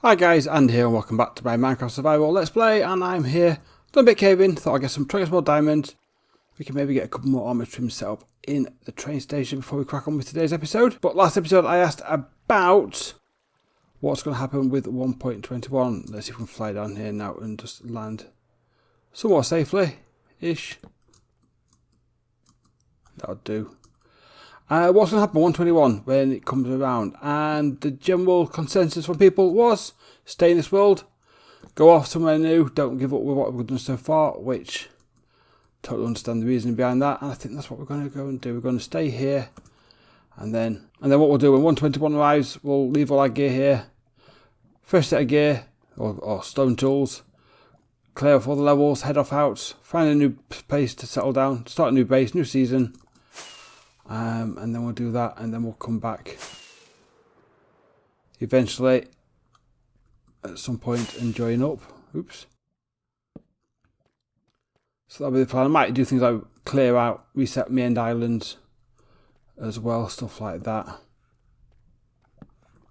Hi guys, Andy here and welcome back to my Minecraft Survival Let's Play, and I'm here, done a bit caving, thought I'd get some more diamonds. We can maybe get a couple more armor trims set up in the train station before we crack on with today's episode. But last episode I asked about what's going to happen with 1.21. Let's see if we can fly down here now and just land somewhat safely-ish. That'll do. What's going to happen 121 when it comes around, and the general consensus from people was stay in this world, go off somewhere new, don't give up with what we've done so far, which totally understand the reasoning behind that, and I think that's what we're going to go and do. We're going to stay here, and then what we'll do when 121 arrives, we'll leave all our gear here, first set of gear or stone tools, clear off all the levels, head off out, find a new place to settle down, start a new base, new season. And then we'll do that, and then we'll come back eventually at some point and join up. Oops. So that'll be the plan. I might do things like clear out, reset my end islands as well, stuff like that.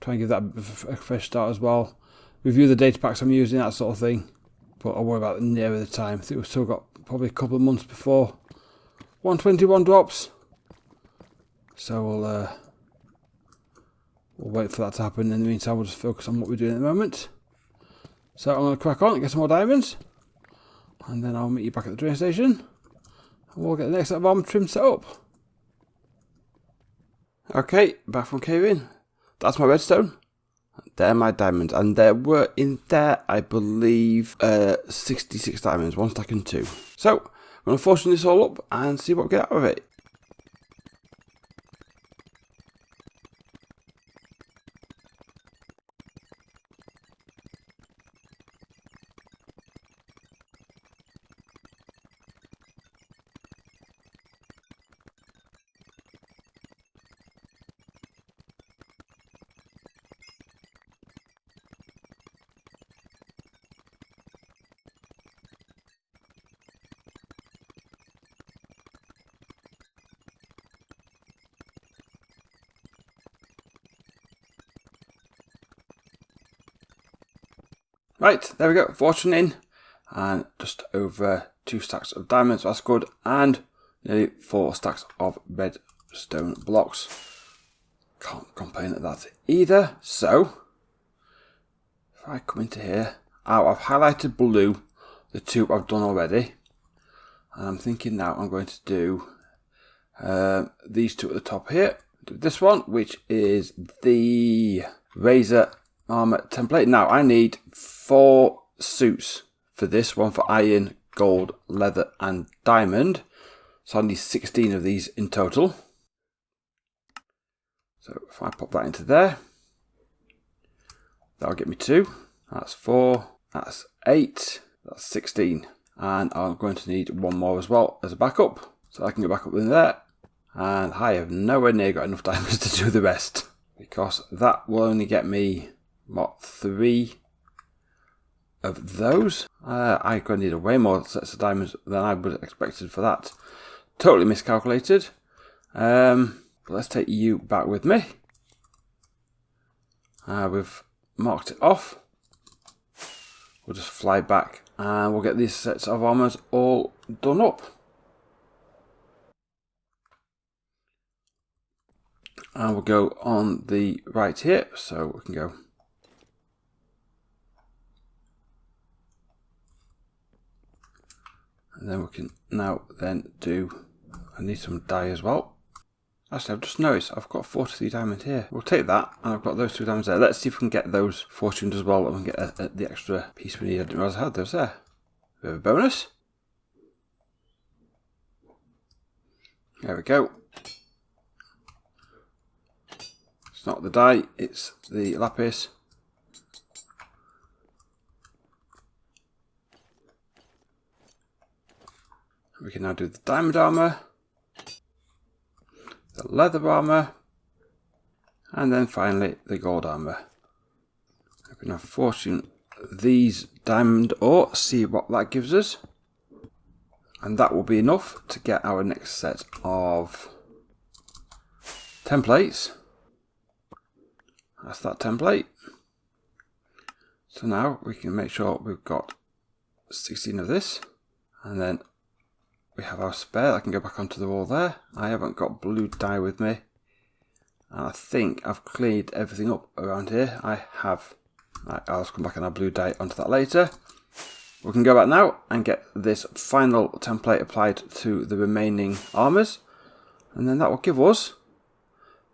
Try and give that a fresh start as well. Review the data packs I'm using, that sort of thing. But I'll worry about it nearer the time. I think we've still got probably a couple of months before 121 drops. So we'll wait for that to happen. In the meantime, we'll just focus on what we're doing at the moment. So I'm going to crack on and get some more diamonds, and then I'll meet you back at the train station, and we'll get the next set of armor trim set up. Okay, back from caving. That's my redstone. They're my diamonds, and there were in there, I believe, 66 diamonds, one stack and two. So I'm going to fortune this all up and see what we get out of it. Right, there we go, fortune in, and just over 2 stacks of diamonds, that's good, and nearly 4 stacks of redstone blocks. Can't complain at that either. So, if I come into here, I've highlighted blue the 2 I've done already, and I'm thinking now I'm going to do these 2 at the top here. Do this one, which is the Razor armor template. Now I need 4 suits for this one, for iron, gold, leather and diamond. So I need 16 of these in total. So if I pop that into there, that'll get me 2. That's 4, that's 8, that's 16. And I'm going to need 1 more as well as a backup. So I can go back up in there. And I have nowhere near got enough diamonds to do the rest, because that will only get me, what, 3 of those? I'm going to need way more sets of diamonds than I would have expected for that. Totally miscalculated. But let's take you back with me. We've marked it off. We'll just fly back and we'll get these sets of armors all done up. And we'll go on the right here, so we can go. And then we can now then do, I need some dye as well. Actually, I've just noticed I've got 43 diamonds here. We'll take that, and I've got those 2 diamonds there. Let's see if we can get those fortuned as well, and we can get the extra piece we need. I didn't realise I had those there. We have a bonus. There we go. It's not the dye, it's the lapis. We can now do the diamond armor, the leather armor, and then finally the gold armor. We can now fortune these diamond ore, see what that gives us, and that will be enough to get our next set of templates. That's that template. So now we can make sure we've got 16 of this, and then we have our spare that can go back onto the wall there. I haven't got blue dye with me, and I think I've cleaned everything up around here. I have. Right, I'll just come back and add blue dye onto that later. We can go back now and get this final template applied to the remaining armours, and then that will give us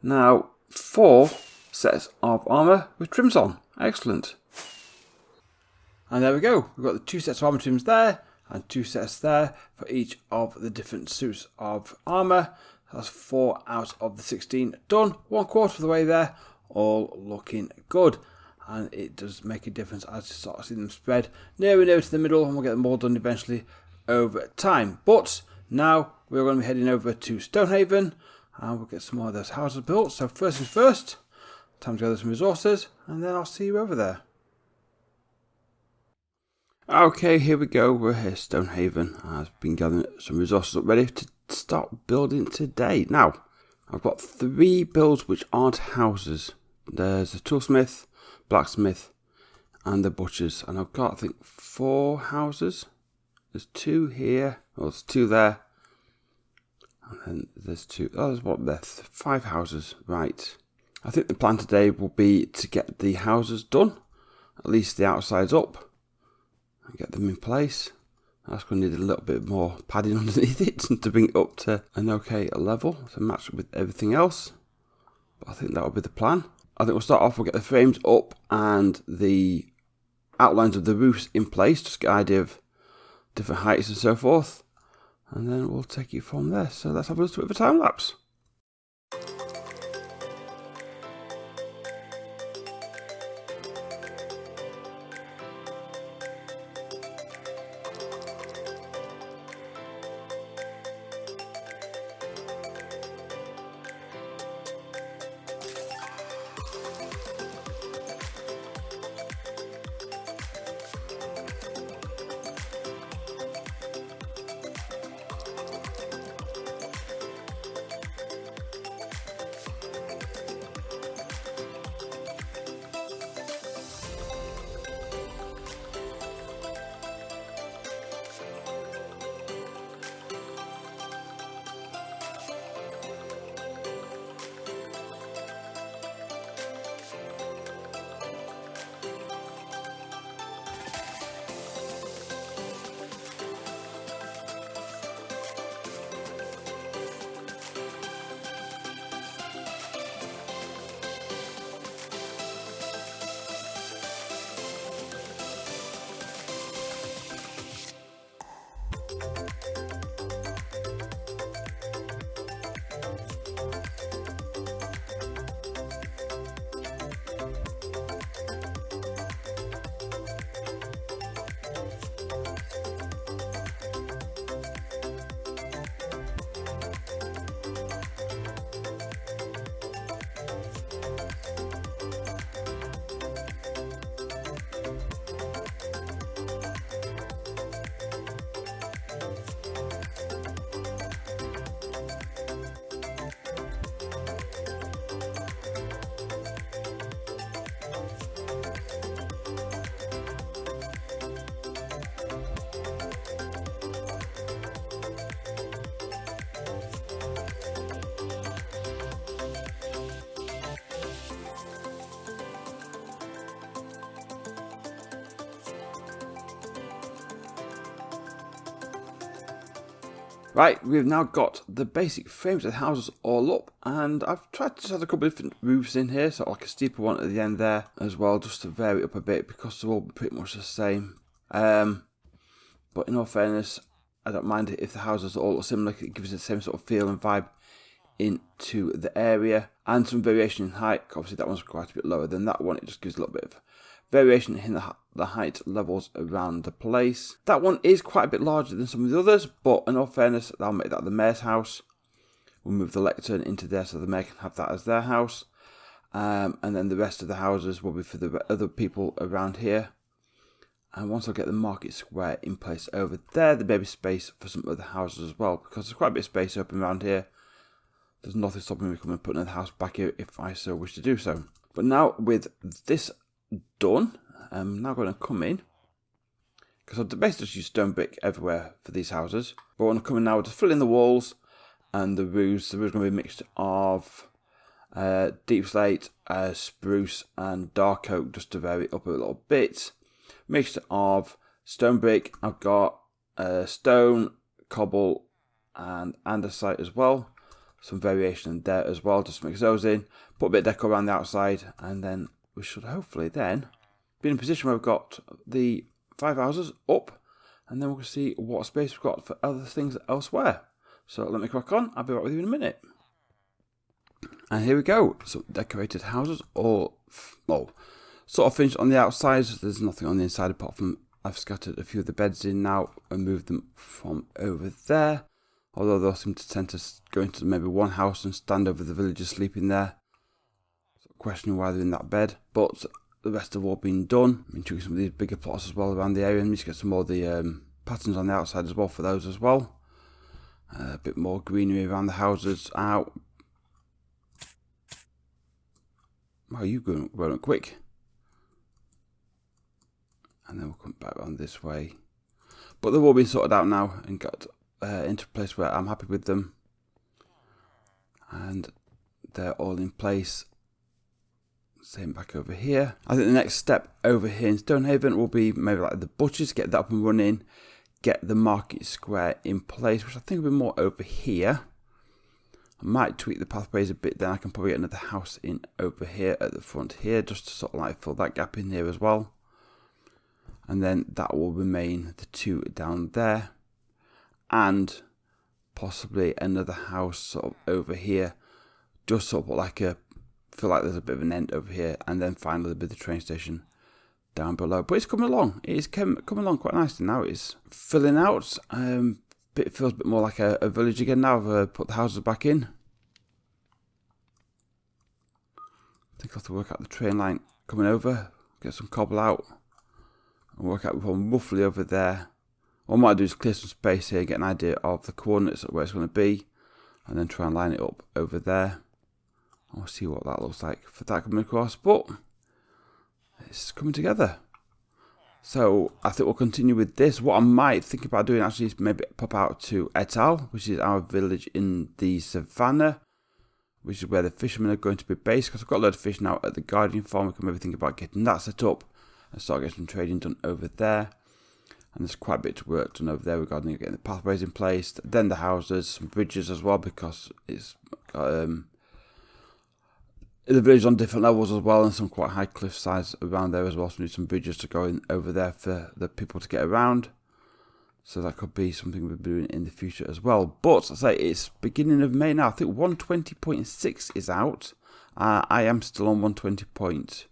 now 4 sets of armour with trims on. Excellent. And there we go. We've got the 2 sets of armour trims there and 2 sets there for each of the different suits of armour. That's 4 out of the 16 done. 1/4 of the way there. All looking good. And it does make a difference as you sort of see them spread nearer and nearer to the middle, and we'll get them all done eventually over time. But now we're going to be heading over to Stonehaven and we'll get some more of those houses built. So first things first, time to gather some resources, and then I'll see you over there. Okay, here we go. We're here, Stonehaven. I've been gathering some resources up ready to start building today. Now, I've got 3 builds which aren't houses. There's a toolsmith, blacksmith, and the butchers. And I've got, I think, 4 houses. There's 2 here. Well, there's 2 there. And then there's 2. Oh, there's what there? 5 houses. Right. I think the plan today will be to get the houses done. At least the outsides up. And get them in place. That's going to need a little bit more padding underneath it to bring it up to an okay level to match with everything else. But I think that will be the plan. I think we'll start off, we'll get the frames up and the outlines of the roofs in place, just get an idea of different heights and so forth. And then we'll take it from there. So let's have a little bit of a time lapse. Right, we've now got the basic frames of the houses all up, and I've tried to just add a couple of different roofs in here, so like a steeper one at the end there as well, just to vary it up a bit, because they're all pretty much the same. But in all fairness, I don't mind it if the houses are all similar. It gives it the same sort of feel and vibe into the area, and some variation in height. Obviously that one's quite a bit lower than that one. It just gives a little bit of variation in the height levels around the place. That one is quite a bit larger than some of the others, but in all fairness, I'll make that the mayor's house. We'll move the lectern into there so the mayor can have that as their house. And then the rest of the houses will be for the other people around here. And once I get the market square in place over there may be space for some other houses as well, because there's quite a bit of space open around here. There's nothing stopping me coming and putting another house back here if I so wish to do so. But now with this done. I'm now going to come in, because I basically just use stone brick everywhere for these houses. But when I come in now, just fill in the walls and the roofs. The roof's going to be a mixture of deep slate, spruce and dark oak, just to vary it up a little bit. Mixture of stone brick. I've got stone, cobble and andesite as well. Some variation there as well, just mix those in. Put a bit of deco around the outside, and then we should hopefully then be in a position where we've got the 5 houses up, and then we'll see what space we've got for other things elsewhere. So let me crack on. I'll be back with you in a minute. And here we go. So decorated houses, all sort of finished on the outside. There's nothing on the inside apart from I've scattered a few of the beds in now and moved them from over there. Although they'll seem to tend to go into maybe one house and stand over the villagers sleeping there. So questioning why they're in that bed. But the rest have all been done. I'm doing some of these bigger plots as well around the area, and just get some more of the patterns on the outside as well for those as well. A bit more greenery around the houses out. Wow, you're growing quick. And then we'll come back around this way. But they've all been sorted out now and got into a place where I'm happy with them. And they're all in place. Same back over here. I think the next step over here in Stonehaven will be maybe like the butchers, get that up and running, get the market square in place, which I think will be more over here. I might tweak the pathways a bit, then I can probably get another house in over here at the front here, just to sort of like fill that gap in here as well. And then that will remain the 2 down there. And possibly another house sort of over here, just sort of like feel like there's a bit of an end over here, and then finally a bit of the train station down below. But it's coming along. It's coming along quite nicely now. It's filling out. It feels a bit more like a village again now. I've put the houses back in. I think I'll have to work out the train line coming over, get some cobble out, and work out roughly over there. What I might do is clear some space here, get an idea of the coordinates of where it's going to be, and then try and line it up over there. I'll see what that looks like for that coming across, but it's coming together. So I think we'll continue with this. What I might think about doing actually is maybe pop out to Et al, which is our village in the savannah, which is where the fishermen are going to be based, because I've got a load of fish now at the Guardian farm. We can maybe think about getting that set up and start getting some trading done over there. And there's quite a bit of work done over there regarding getting the pathways in place, then the houses, some bridges as well, because it's got the village on different levels as well, and some quite high cliff sides around there as well, so we need some bridges to go in over there for the people to get around. So that could be something we'll be doing in the future as well. But I say it's beginning of May now. I think 120.6 is out. I am still on 120.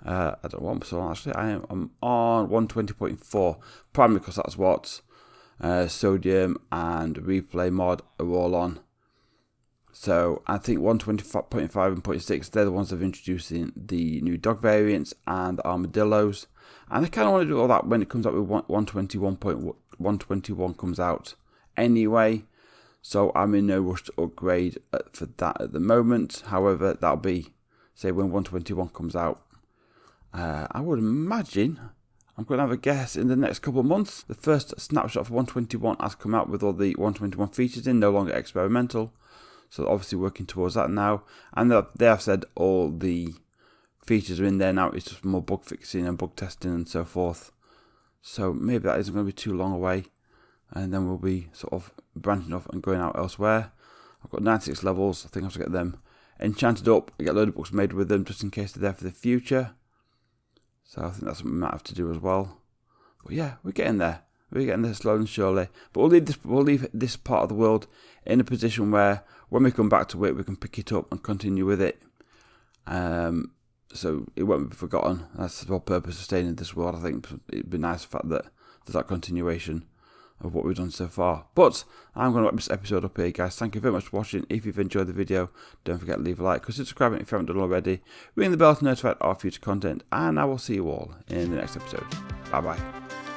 I don't know what I'm still on actually. I'm on 120.4, primarily because that's what Sodium and Replay Mod are all on. So I think 120.5 and 0.6, they're the ones that are introducing the new dog variants and armadillos. And I kind of want to do all that when it comes out with 121 comes out anyway. So I'm in no rush to upgrade for that at the moment. However, that'll be, say, when 121 comes out. I would imagine, I'm going to have a guess, in the next couple of months. The first snapshot for 121 has come out with all the 121 features in, no longer experimental. So obviously working towards that now. And they have said all the features are in there now. It's just more bug fixing and bug testing and so forth. So maybe that isn't going to be too long away. And then we'll be sort of branching off and going out elsewhere. I've got 96 levels. I think I have to get them enchanted up. I get a load of books made with them just in case they're there for the future. So I think that's something we might have to do as well. But yeah, we're getting there. We're getting there slowly and surely. But we'll leave this part of the world in a position where when we come back to it, we can pick it up and continue with it. So it won't be forgotten. That's the whole purpose of staying in this world. I think it'd be nice the fact that there's that continuation of what we've done so far. But I'm going to wrap this episode up here, guys. Thank you very much for watching. If you've enjoyed the video, don't forget to leave a like, consider subscribing if you haven't done already, ring the bell to notify our future content, and I will see you all in the next episode. Bye bye.